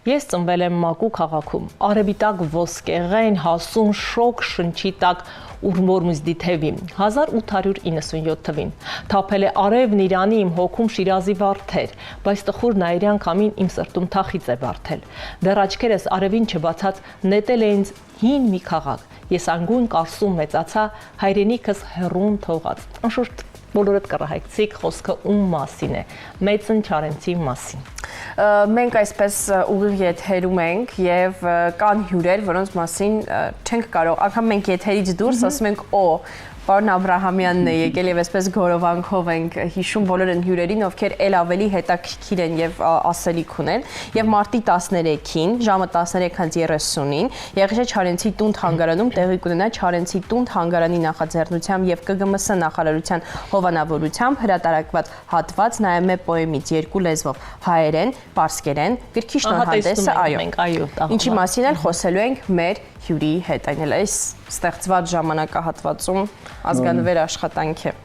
Ես ծնվել եմ Մակու քաղաքում, արևիտակ ոսկեղեն, հասուն շոկ շնչի տակ ուրմորմուզդի թևի, 1897 թվին, թափել է արևն Իրանի իմ հոգում Շիրազի վարդեր, բայց տխուր նայիրյան քամին իմ սրտում թախից է վարդել, դեռ աչքերս արևին չբացած նետել է ինձ հին մի քաղաք, ես անգույն Կարսում մեծացա, հայրենիքս հեռուն թողած, անշուշտ բոլորդ կռահայցիկ խոսքը ում մասին է, Մեծն Չարենցի մասին։ Մենք այսպես ուղիղ եթերում ենք եւ կան հյուրեր, որոնց մասին չենք կարող, անգամ մենք եթերից դուրս ասում ենք Պարոն Աբրահամյանն է եկել եւ այսպես գորովանքով ենք հիշում բոլոր հյուրերին, ովքեր ել ավելի հետաքրքիր են եւ ասելիք ունեն եւ մարտի 13-ին ժամը 13:30-ին Եղիշե Չարենցի տուն թանգարանում տեղի կունենա Չարենցի տուն թանգարանի նախաձեռնությամբ եւ ԿԳՄՍ նախարարության հովանավորությամբ հրատարակված հատված Նայեմե պոեմից երկու լեզվով հայերեն, պարսկերեն, գրքի շնորհանդեսը, այո, ինչի մասին էլ խոսելու ենք մեր հյուրի հետ, այն էլ այս ստեղծված ժամանակահատվածում ազգանվեր աշխատանք է։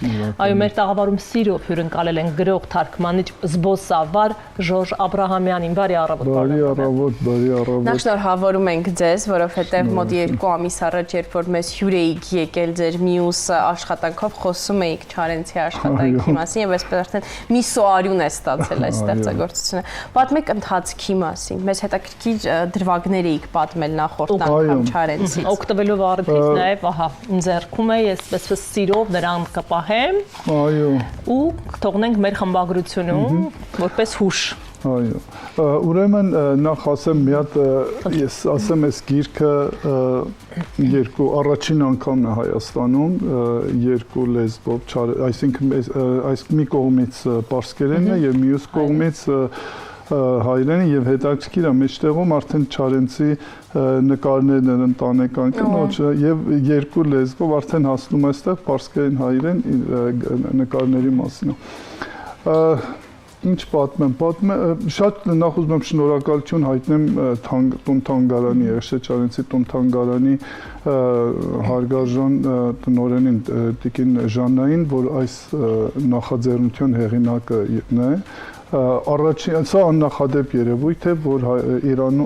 Այո, մեր տաղավարում սիրով հյուրընկալել են գրող թարգմանիչ զբոսավար Ժորժ Աբրահամյանին, բարի առավոտ։ Բարի առավոտ, բարի առավոտ։ Նախ շնորհավորում ենք ձեզ, որովհետև մոտ 2 ամիս առաջ, երբ որ մեզ հյուր էիք եկել ձեր մյուս աշխատանքով, խոսում էիք Չարենցի աշխատանքի մասին եւ այսպես արդեն մի սոարյուն է ստացել այս ստեղծագործությունը։ Պատմեք ընթացքի մասին։ Մեզ հետաքրքիր դրվագներ էիք պատմել նախորդ անգամ Չարենցից։ Օգտվելով առիթից նաեւ, ահա, ձեռքում է, ես այսպես սիրով նրան կպահեմ։ Այո։ Ու թողնենք մեր խմբագրությունում որպես հուշ։ Այո։ Ուրեմն նախ ասեմ մի հատ ես ասեմ այս գիրքը երկու առաջին անգամն է Հայաստանում երկու լեզվով, այսինքն այս մի կողմից պարսկերենն է եւ մյուս կողմից հայերենը եւ հետաքրքիր է մեջտեղում արդեն Չարենցի նկարներն են ընտանեկան կնոջը եւ երկու լեզվով արդեն հասնում է այստեղ պարսկերեն հայերեն նկարների մասին։ Ինչ պատմեմ, շատ նախ ուզում եմ շնորհակալություն հայտնեմ տուն թանգարանի, Եղիշե Չարենցի տուն թանգարանի հարգարժան տնօրենին Տիկին Ժաննային, որ այս նախաձեռնության հեղինակը է։ Առաջին սա աննախադեպ երևույթ է, որ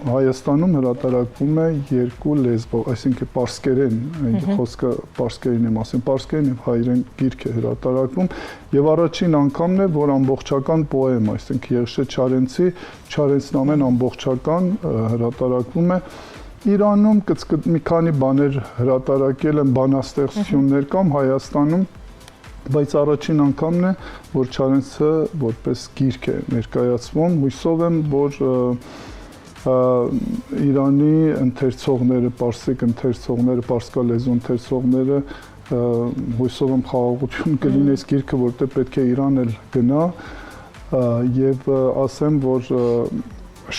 Հայաստանում հրատարակվում է երկու լեզվով, այսինքն պարսկերեն, խոսքը պարսկերեն եմ ասում, պարսկերեն եւ հայերեն գիրք է հրատարակվում եւ առաջին անգամն է, որ ամբողջական պոեմ, այսինքն Եղիշե Չարենցի Չարենցնամեն ամբողջական հրատարակվում է։ Իրանում մի քանի բաներ հրատարակել են բանաստեղծություններ կամ Հայաստանում, բայց առաջին անգամն է, որ Չարենցը որպես գիրք է ներկայացվում, հույսով եմ, որ Իրանի ընթերցողները, պարսիկ ընթերցողները, պարսկալեզու ընթերցողները հույսով եմ խաղաղություն կլինի այս գիրքը, որտեղ պետք է Իրան էլ գնա եւ ասեմ, որ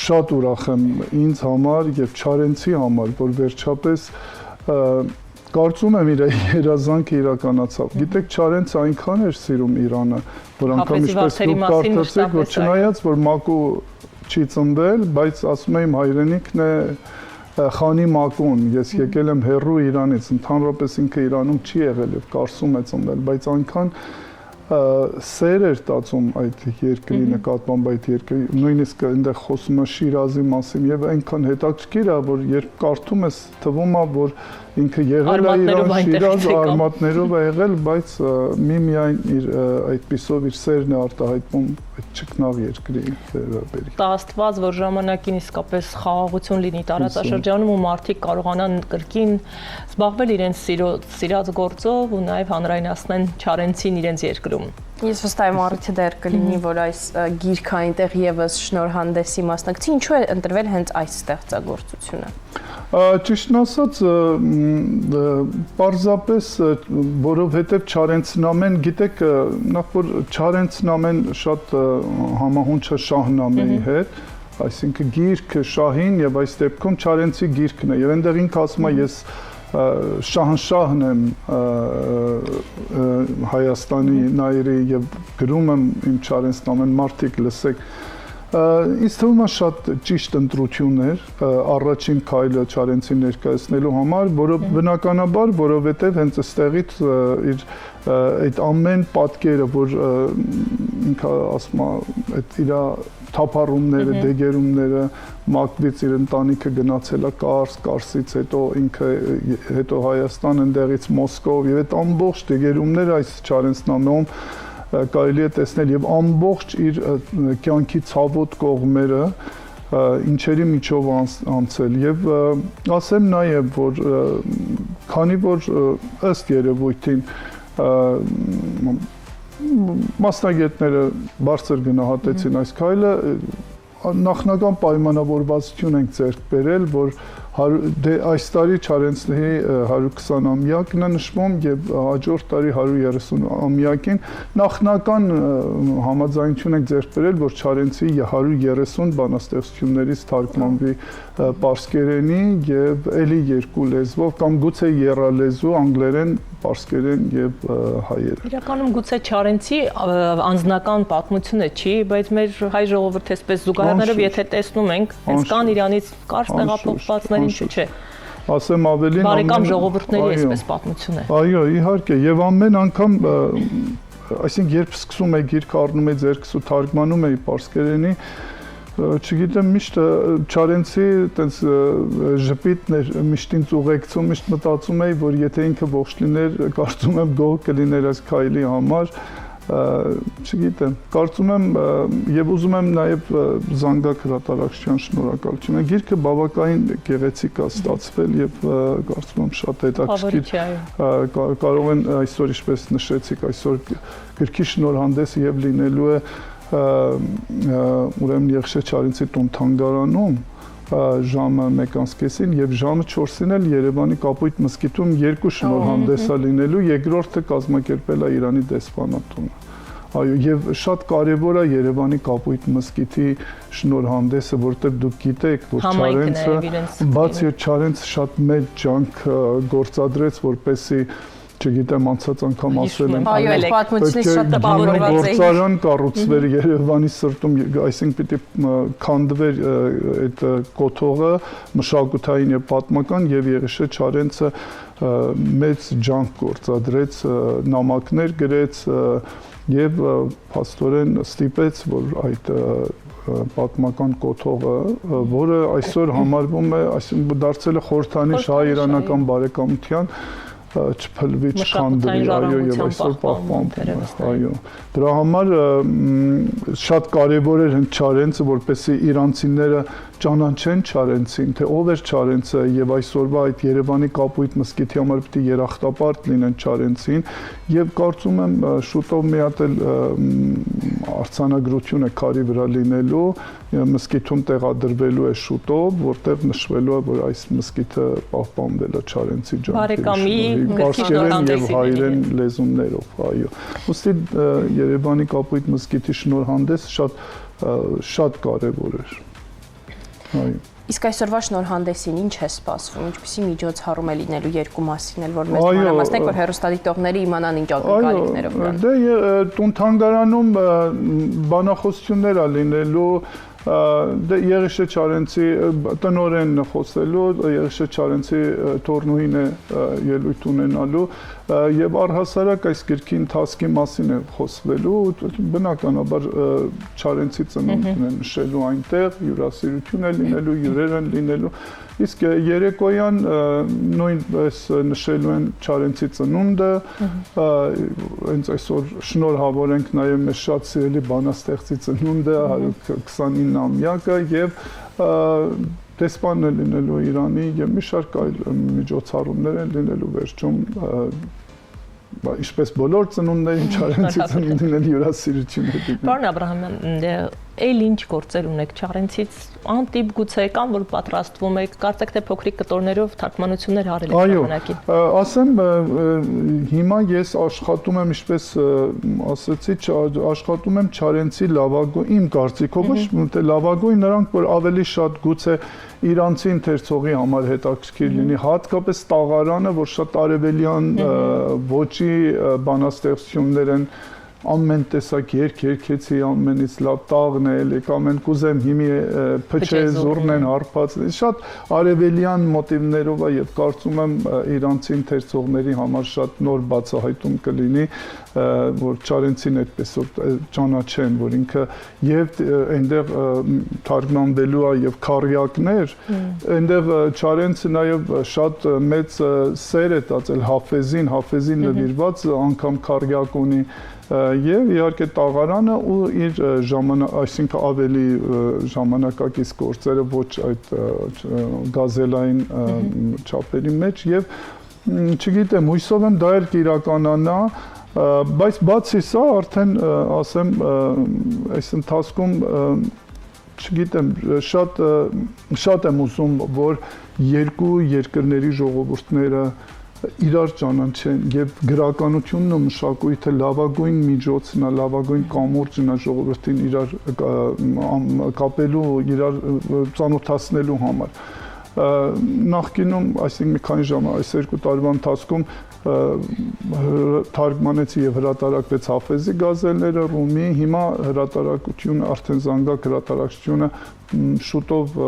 շատ ուրախ եմ ինձ համար եւ Չարենցի համար, որ վերջապես կարծում եմ իր երազանքը իրականացավ։ Գիտեք, Չարենցը այնքան էր սիրում Իրանը, որ անգամ ինչպես դուք կարծեցիք, որ չնայած որ Մակու չի ծնվել, բայց ասում եմ հայրենիքն է Խանի Մակուն, ես եկել եմ հեռու Իրանից, ընդհանրապես ինքը Իրանում չի եղել եւ Կարսում է ծնվել, բայց այնքան սեր էր տածում այդ երկրի նկատմամբ այդ երկրի, նույնիսկ այնտեղ խոսում է Շիրազի մասին եւ այնքան հետաքրքիր է, որ երբ կարդում ես, թվում է, որ ինքը եղել է Իրան, Շիրազ արմատներով է եղել, բայց միայն իր այդպիսով իր սերն է արտահայտվում այդ ճկնաղ երկրի վերաբերյալ։ Տա Աստված, որ ժամանակին իսկապես խաղաղություն լինի տարածաշրջանում ու մարդիկ կարողանան կրկին զբաղվել իրենց սիրած գործով ու նաև հանրայնացնեն Չարենցին իրենց երկրում։ Ես վստահ եմ առիթը դեռ կլինի, որ այս գիրքը այնտեղ եւս շնորհանդեսի մասնակցի, ինչու է ընտրվել հենց այս ստեղծագործությունը։ Ճիշտն ասած, պարզապես, որովհետև Չարենցնամեն, գիտեք, նախ որ Չարենցնամեն շատ համահունչ է Շահնամեի հետ, այսինքն գիրքը շահին եւ այս դեպքում Չարենցի գիրքն է, եւ այնտեղ ինքը ասում է ես շահնշահն եմ Հայաստանի նայրի եւ գրում եմ իմ Չարենցնամեն մարդիկ լսեք ինձ թվում է շատ ճիշտ ընտրություն էր առաջին քայլը Չարենցին ներկայացնելու համար, որը բնականաբար, որովհետև հենց այստեղից իր այդ ամեն պատկերը, որ ինքը ասում է, այդ իր թափառումները, դեգերումները, Մակդից իր ընտանիքը գնացել է Կարսից հետո ինքը հետո Հայաստան ընդեղից Մոսկով եւ այդ ամբողջ դեգերումները այս Չարենցնամեում կարելի է տեսնել եւ ամբողջ իր կյանքի ցավոտ կողմերը ինչերի միջով անցել եւ ասեմ նաեւ որ քանի որ ըստ երևույթին մասնագետները բարձր գնահատեցին այս քայլը նախնական պայմանավորվածություն ենք ձեռք բերել, որ այս տարի Չարենցների 120-ամյակն է նշվում եւ հաջորդ տարի 130-ամյակին նախնական համաձայնություն ենք ձեռք բերել, որ Չարենցի 130 բանաստեղծություններից թարգմանվի պարսկերենի եւ ելի երկու լեզվով կամ գուցե եռալեզու անգլերեն, պարսկերեն եւ հայերեն։ Իրականում գուցե Չարենցի անձնական պատմությունը չի, բայց մեր հայ ժողովուրդը այսպես զուգահեռներով եթե տեսնում ենք, հենց կան իրանից կարճ տեղափոխվածներ, ինչու՞ չէ։ Ասեմ ավելին բարեկամ ժողովուրդների այսպես պատմություն է։ Այո, իհարկե, եւ ամեն անգամ այսինքն երբ սկսում եք գիրք առնում եք ձեռքս ու թարգմանում եք պարսկերենի չգիտեմ միշտ Չարենցի այտենց ժպիտներ միշտ ինձ ուղեկցում միշտ մտածում էի որ եթե ինքը ողջ լիներ կարծում եմ գոհ կլիներ այս քայլի համար չգիտեմ կարծում եմ եւ ուզում եմ նաեւ Զանգակ հրատարակչության շնորհակալություն գիրքը բավականին գեղեցիկ է ստացվել եւ կարծում եմ շատ հետաքրքիր կարող են այսօր ինչպես նշեցիք այսօր գրքի շնորհանդեսը եւ լինելու է ուրեմն Եղշե Չարենցի տուն թանգարանում ժամը 1:30-ին եւ ժամը 4-ին էլ Երևանի Կապույտ մզկիթում երկու շնորհանդես է լինելու, երկրորդը կազմակերպել է Իրանի դեսպանատունը։ Այո, եւ շատ կարեւոր է Երևանի Կապույտ մզկիթի շնորհանդեսը, որտեղ դուք գիտեք, որ Չարենցը բացի Չարենցը շատ մեծ ջանք գործադրեց, որպեսզի չգիտեմ անցած անգամ ասել են այո այս պատմությունից շատ տպավորված է գործարան կառուցվեր Երևանի սրտում այսինքն պիտի քանդվեր այդ կոթողը մշակութային եւ պատմական եւ Եղիշե Չարենցը մեծ ջանք գործադրեց նամակներ գրեց եւ փաստորեն ստիպեց որ այդ պատմական կոթողը որը այսօր համարվում է այսինքն դարձել է խորհրդանիշ հայ-իրանական բարեկամության չփլվի, չքանդվի, այո, եւ այսօր պահպանվում է, այո։ Դրա համար շատ կարեւոր էր հենց Չարենցը, որպեսզի իրանցիները ճանաչեն Չարենցին, թե ով էր Չարենցը եւ այսօրվա այդ Երևանի Կապույտ մզկիթի համար պիտի երախտապարտ լինեն Չարենցին եւ կարծում եմ շուտով մի հատ էլ արձանագրություն է քարի վրա լինելու մզկիթում տեղադրվելու է շուտով, որտեղ նշվելու է, որ այս մզկիթը պահպանվել է Չարենցի ջանքերի պարսկերեն եւ հայերեն լեզուներով, այո։ Ուստի Երևանի Կապույտ մզկիթի շնորհանդեսը շատ կարեւոր էր։ Այո։ Իսկ այսօրվա շնորհանդեսին ինչ է սպասվում, ինչպիսի միջոցառում է լինելու երկու մասին էլ որ մեզ մանրամասնեք որ հեռուստադիտողները իմանան ինչ ակնկալիքներով կան։ Դե տուն թանգարանում բանախոսություններ է լինելու դե Եղիշե Չարենցի տնօրենն է խոսելու, Եղիշե Չարենցի թորնուհին է ելույթ ունենալու եւ առհասարակ այս գրքի ընթացքի մասին է խոսվելու, բնականաբար Չարենցի ծնունդն է նշելու այնտեղ, հյուրասիրություն է լինելու, հյուրեր են լինելու, իսկ երեկոյան նույնպես նշելու են Չարենցի ծնունդը, հենց այսօր շնորհավոր ենք նաեւ մեր շատ սիրելի բանաստեղծի ծնունդը 129-ամյակը եւ դեսպանն է լինելու Իրանի եւ մի շարք այլ միջոցառումներ են լինելու վերջում ինչպես բոլոր ծնունդներին Չարենցի ծնունդին էլ հյուրասիրություն է դիտում։ Պարոն Աբրահամյան, այլ ինչ գործեր ունեք Չարենցից անտիպ գուցե կան որ պատրաստվում եք կարծեք թե փոքրիկ կտորներով թարգմանություններ արել եք ժամանակին։ Այո, ասեմ հիմա ես աշխատում եմ ինչպես ասացի աշխատում եմ Չարենցի լավագույն իմ կարծիքով ոչ թե լավագույն նրանք որ ավելի շատ գուցե իրանցի ընթերցողի համար հետաքրքիր լինի հատկապես տաղարանը որ շատ արևելյան ոճի բանաստեղծություններ են ամեն տեսակ երկեցի, ամենից լավ տաղն է, ամեն կուզեմ հիմի փչե զուրնեն հարբած, շատ արևելյան մոտիվներով է եւ կարծում եմ իրանցի ընթերցողների համար շատ նոր բացահայտում կլինի, որ Չարենցին այդպես ճանաչեն, որ ինքը եւ այնտեղ թարգմանվելու է եւ քարյակներ, այնտեղ Չարենցը նաեւ շատ մեծ սեր է տածել Հաֆեզին նվիրված անգամ քարյակ ունի եւ իհարկե տաղարանը ու իր այսինքն ավելի ժամանակակից գործերը ոչ այդ գազելային չափերի մեջ եւ չգիտեմ հույսով եմ դա էլ կիրականանա բայց բացի սա արդեն ասեմ այս ընթացքում չգիտեմ շատ եմ ուզում որ երկու երկրների ժողովուրդները իրար ճանաչեն եւ գրականությունն ու մշակույթը լավագույն միջոցն է, լավագույն կամուրջն է ժողովրդին իրար կապելու, իրար ծանոթացնելու համար։ Նախկինում, այսինքն մի քանի ժամ, այս 2 տարվա ընթացքում թարգմանեցի եւ հրատարակվեց Հաֆեզի գազելները ռումի, հիմա հրատարակությունը արդեն զանգակ հրատարակությունը շուտով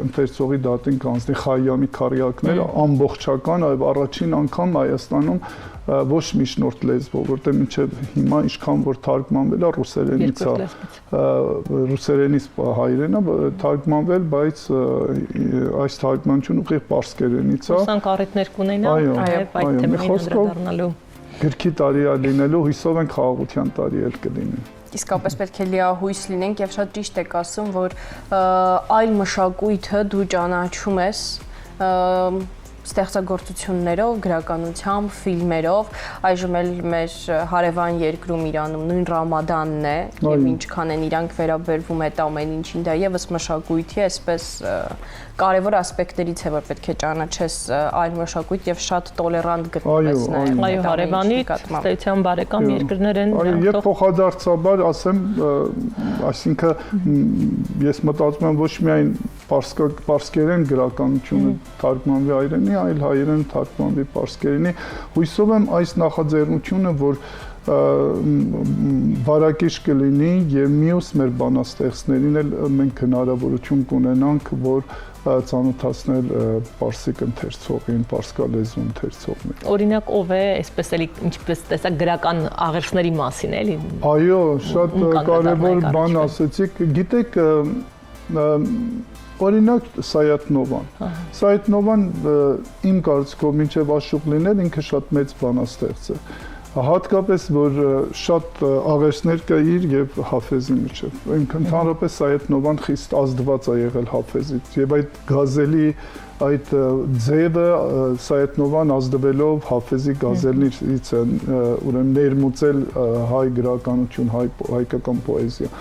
ընթերցողի դատին կանցնի Խայամի քարյակները ամբողջական այլ առաջին անգամ Հայաստանում ոչ միջնորդ լեզվով, որտեղ մինչև հիմա ինչքան որ թարգմանվել է ռուսերենից է, ռուսերենից հայերենը թարգմանվել, բայց այս թարգմանությունը ուղիղ պարսկերենից է։ Ուսանք առիթներ կունենան, այո, այդ թեմային անդրադառնալու։ Գրքի տարի է լինելու, հույսով ենք խաղաղության տարի էլ կլինի։ Իսկապես պետք է լիահույս լինենք եւ շատ ճիշտ եք ասում, որ այլ մշակույթը դու ճանաչում ես ստեղծագործություններով, գրականությամբ, ֆիլմերով, այժմ էլ մեր հարևան երկրում Իրանում նույն Ռամադանն է, եւ ինչքան են իրանք վերաբերվում այդ ամեն ինչին, դա եւս մշակույթի է, այսպես կարևոր ասպեկտներից է, որ պետք է ճանաչես այլ մշակույթ եւ շատ տոլերանտ գտնվես նաեւ։ Այո, հարևանի ստեյցիան բարեկամ երկրներ են։ Եվ փոխադարձաբար ասեմ, այսինքն ես մտածում եմ ոչ միայն պարսկերեն գրականությունը թարգմանվի հայերենի, այլ հայերեն թարգմանվի պարսկերենի։ Հույսով եմ այս նախաձեռնությունը, որ վարակիչ կլինի եւ մյուս մեր բանաստեղծներին էլ մենք հնարավորություն կունենանք, որ ծանոթացնել պարսիկ ընթերցողին, պարսկալեզու ընթերցողին։ Օրինակ ով է, այսպես էլի ինչպես տեսակ գրական աղերսների մասին էլի։ Այո, շատ կարևոր բան ասեցիք, գիտեք օրինակ Սայաթնովան։ Սայաթնովան իմ կարծիքով մինչև աշխուղ լինել ինքը շատ մեծ բանաստեղծ է։ Հատկապես որ շատ աղերսներ կա իր եւ Հաֆեզի միջև։ Ընդհանրապես Սայաթնովան խիստ ազդված է եղել Հաֆեզից եւ այդ գազելի այդ ձևը Սայաթնովան ազդվելով Հաֆեզի գազելներից են ուրեմն ներմուծել հայ գրականություն, հայկական պոեզիա։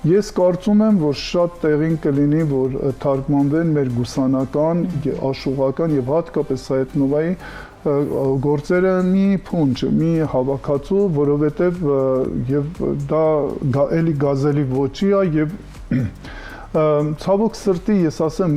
Ես կարծում եմ, որ շատ տեղին կլինի, որ թարգմանվեն մեր գուսանական, աշխուղական եւ հատկապես Սայաթնովայի գործերը մի փունջ, մի հավաքածու, որովհետև եւ դա էլի գազելի ոճի է եւ ցավոք սրտի ես ասեմ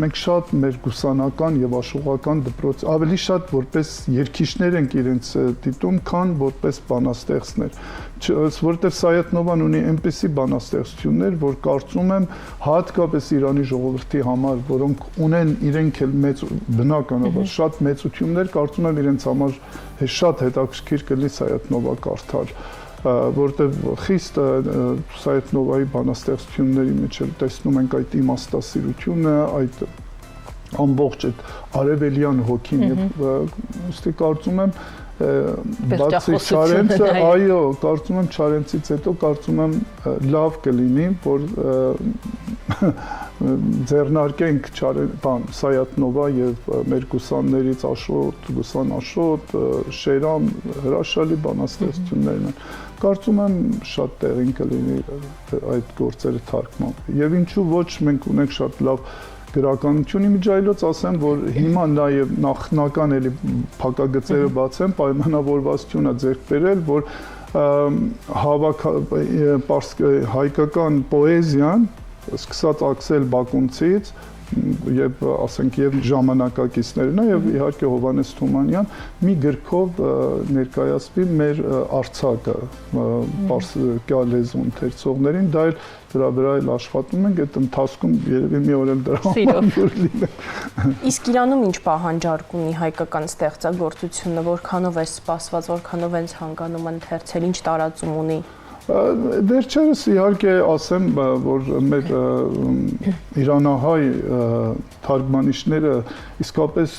մենք շատ մեր գուսանական եւ աշխուղական դպրոց ավելի շատ որպես երգիչներ ենք իրենց դիտում, քան որպես բանաստեղծներ, որովհետեւ Սայաթնովան ունի այնպիսի բանաստեղծություններ, որ կարծում եմ հատկապես Իրանի ժողովրդի համար, որոնք ունեն իրենք էլ մեծ բնականաբար շատ մեծություններ, կարծում եմ իրենց համար շատ հետաքրքիր կլինի Սայաթնովա կարդալ, որտեղ խիստ Սայաթնովայի բանաստեղծությունների մեջ էլ տեսնում ենք այդ իմաստասիրությունը, այդ ամբողջ այդ արևելյան հոգին եւ ուստի կարծում եմ բացի Չարենցը, այո, կարծում եմ Չարենցից հետո կարծում եմ լավ կլինի, որ ձեռնարկենք Սայաթնովա եւ մեր գուսաններից Աշոտ, Գուսան Աշոտ, Շերամ, հրաշալի բանաստեղծություններն են։ Կարծում եմ շատ տեղին կլինի այդ գործերը թարգմանվի։ Եվ ինչու ոչ մենք ունենք շատ լավ գրականություն իմիջայլոց ասեմ, որ հիմա նաև նախնական էլի փակագծերը բացեմ, պայմանավորվածություն է ձեռք բերել, որ հայկական պոեզիան սկսած Աքսել Բակունցից եւ ասենք եւ ժամանակակիցներն է եւ իհարկե Հովհաննես Թումանյան մի գրքով ներկայացվի մեր արձակը պարսկա լեզուն ընթերցողներին, դա էլ դրա վրա էլ աշխատում ենք, այդ ընթացքում երևի մի օր էլ դրա համար լինի։ Իսկ Իրանում ինչ պահանջարկ ունի հայկական ստեղծագործությունը, որքանով է սպասված, որքանով են ցանկանում ընթերցել, ինչ տարածում ունի։ Վերջերս իհարկե ասեմ, որ մեր իրանահայ թարգմանիչները իսկապես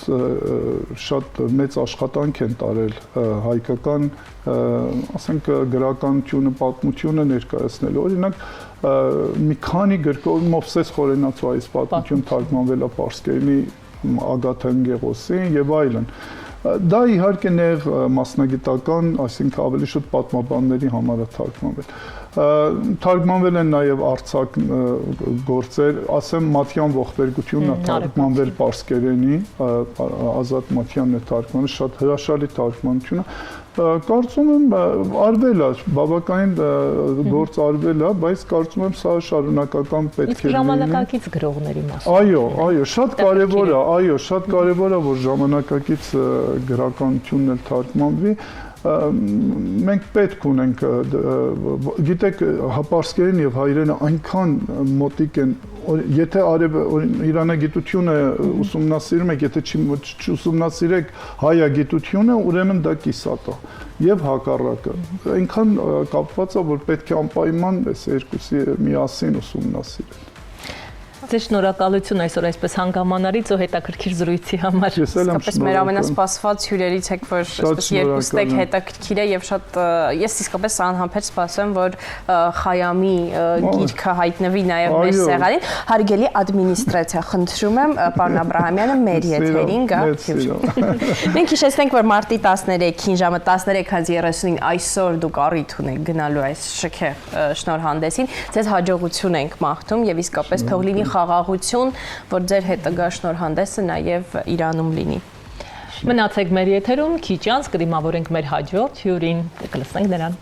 շատ մեծ աշխատանք են տարել հայկական, ասենք գրականությունը, պատմությունը ներկայացնելու։ Օրինակ մի քանի գրքով Մովսես Խորենացու այս պատմություն թարգմանվել է պարսկերենի Ագաթա Ընգեղոսին եւ այլն։ Դա իհարկե նեղ մասնագիտական, այսինքն ավելի շուտ պատմաբանների համար է թարգմանվել։ Թարգմանվել են նաև արձակ գործեր, ասեմ Մաթյան ողբերգությունն է թարգմանվել պարսկերենի, Ազատ Մաթյանն է թարգմանը, շատ հրաշալի թարգմանություն է։ Կարծում եմ արվել է, բավականին գործ արվել է, բայց կարծում եմ սա շարունակական պետք է լինի։ Ժամանակակից գրողների մասը։ Այո, շատ կարևոր է, շատ կարևոր է, որ ժամանակակից գրականությունն էլ թարգմանվի։ Մենք պետք ունենք, գիտեք, պարսկերեն եւ հայերենը այնքան մոտիկ են, եթե իրանագիտությունը ուսումնասիրում եք, եթե չուսումնասիրեք հայագիտությունը, ուրեմն դա կիսատ է եւ հակառակը։ Այնքան կապված է, որ պետք է անպայման այս երկուսի միասին ուսումնասիրել։ Ձեզ շնորհակալություն այսօր այսպես հանգամանալից ու հետաքրքիր զրույցի համար։ Իսկապես մեր ամենասպասված հյուրերից եք, որ այսպես երկուստեք հետաքրքիր է եւ շատ ես իսկապես անհամբեր սպասեմ, որ Խայամի գիրքը հայտնվի նաեւ մեր սեղանին։ Հարգելի ադմինիստրացիա, խնդրում եմ պարոն Աբրահամյանը մեր եթերին գա։ Մենք հիշեցնենք, որ մարտի 13-ին ժամը 13:39 այսօր դուք առիթ ունեք գնալու այս շքեղ շնորհանդեսին։ Ձեզ հաջողություն ենք մաղթում եւ իսկապես թող լինի խաղաղություն, որ ձեր հետագա շնորհանդեսը նաև Իրանում լինի։ Մնացեք մեր եթերում, քիչ անց կդիմավորենք մեր հաջորդ հյուրին, կլսենք նրան։